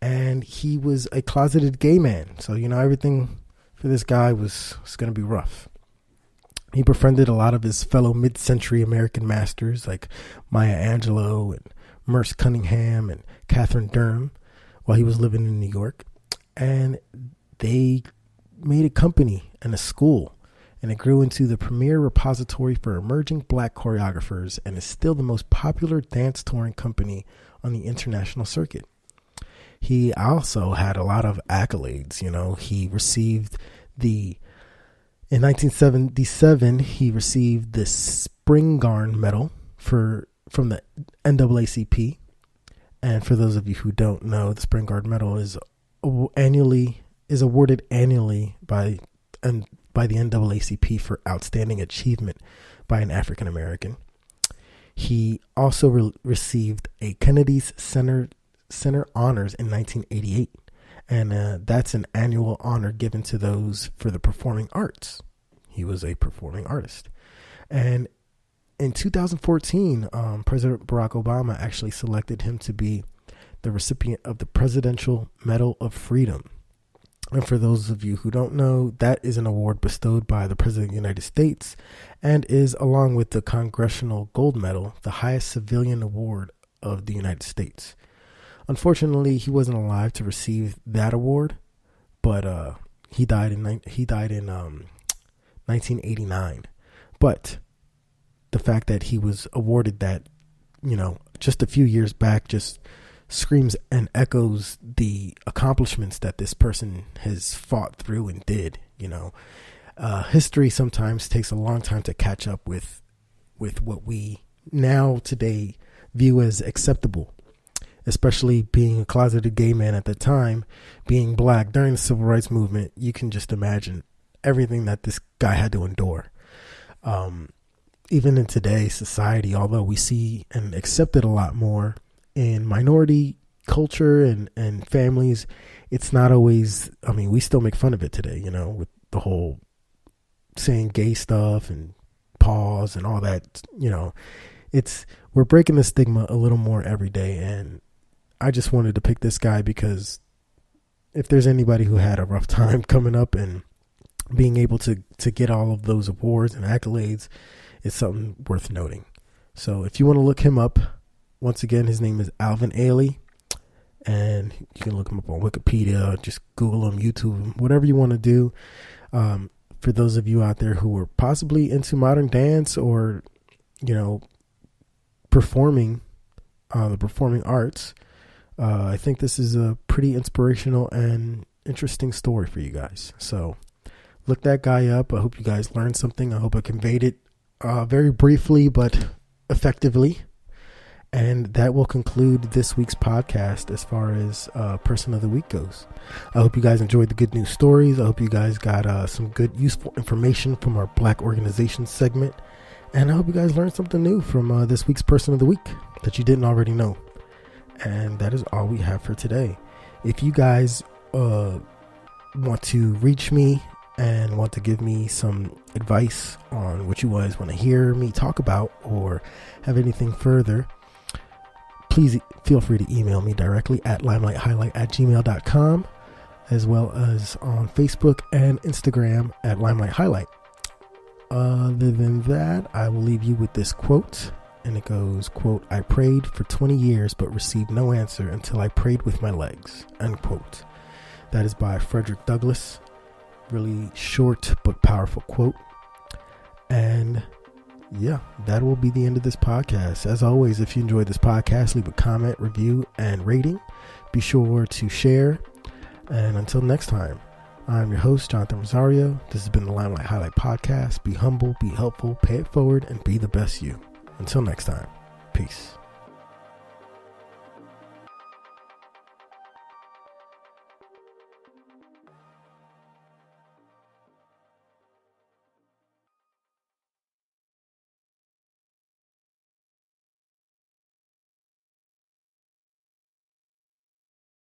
and he was a closeted gay man. So, everything for this guy was going to be rough. He befriended a lot of his fellow mid-century American masters like Maya Angelou and Merce Cunningham and Catherine Durham while he was living in New York. And they made a company and a school, and it grew into the premier repository for emerging black choreographers and is still the most popular dance touring company on the international circuit. He also had a lot of accolades. He received in 1977, he received the Spingarn Medal from the NAACP. And for those of you who don't know, the Spingarn Medal is awarded annually by the NAACP for outstanding achievement by an African American. He also received a Kennedy's Center Honors in 1988. And that's an annual honor given to those for the performing arts. He was a performing artist. And in 2014, President Barack Obama actually selected him to be the recipient of the Presidential Medal of Freedom. And for those of you who don't know, that is an award bestowed by the President of the United States and is, along with the Congressional Gold Medal, the highest civilian award of the United States. Unfortunately, he wasn't alive to receive that award, but he died in 1989. But the fact that he was awarded that, just a few years back, just screams and echoes the accomplishments that this person has fought through and did. History sometimes takes a long time to catch up with what we now today view as acceptable. Especially being a closeted gay man at the time, being black during the civil rights movement, you can just imagine everything that this guy had to endure. Even in today's society, although we see and accept it a lot more in minority culture and families, it's not always, we still make fun of it today, with the whole saying gay stuff and pause and all that, we're breaking the stigma a little more every day. And I just wanted to pick this guy because if there's anybody who had a rough time coming up and being able to get all of those awards and accolades, it's something worth noting. So if you want to look him up, once again, his name is Alvin Ailey, and you can look him up on Wikipedia, just Google him, YouTube him, whatever you want to do. For those of you out there who are possibly into modern dance or, performing, the performing arts, I think this is a pretty inspirational and interesting story for you guys. So look that guy up. I hope you guys learned something. I hope I conveyed it very briefly but effectively. And that will conclude this week's podcast as far as Person of the Week goes. I hope you guys enjoyed the good news stories. I hope you guys got some good, useful information from our Black Organization segment. And I hope you guys learned something new from this week's Person of the Week that you didn't already know. And that is all we have for today. If you guys want to reach me and want to give me some advice on what you guys want to hear me talk about or have anything further, please feel free to email me directly at limelight_highlight@gmail.com, as well as on Facebook and Instagram at Limelight Highlight. Other than that, I will leave you with this quote. And it goes, quote, "I prayed for 20 years but received no answer until I prayed with my legs," unquote. That is by Frederick Douglass. Really short but powerful quote. And yeah, that will be the end of this podcast. As always, if you enjoyed this podcast, leave a comment, review, and rating. Be sure to share. And until next time, I'm your host, Jonathan Rosario. This has been the Limelight Highlight Podcast. Be humble, be helpful, pay it forward, and be the best you. Until next time, peace.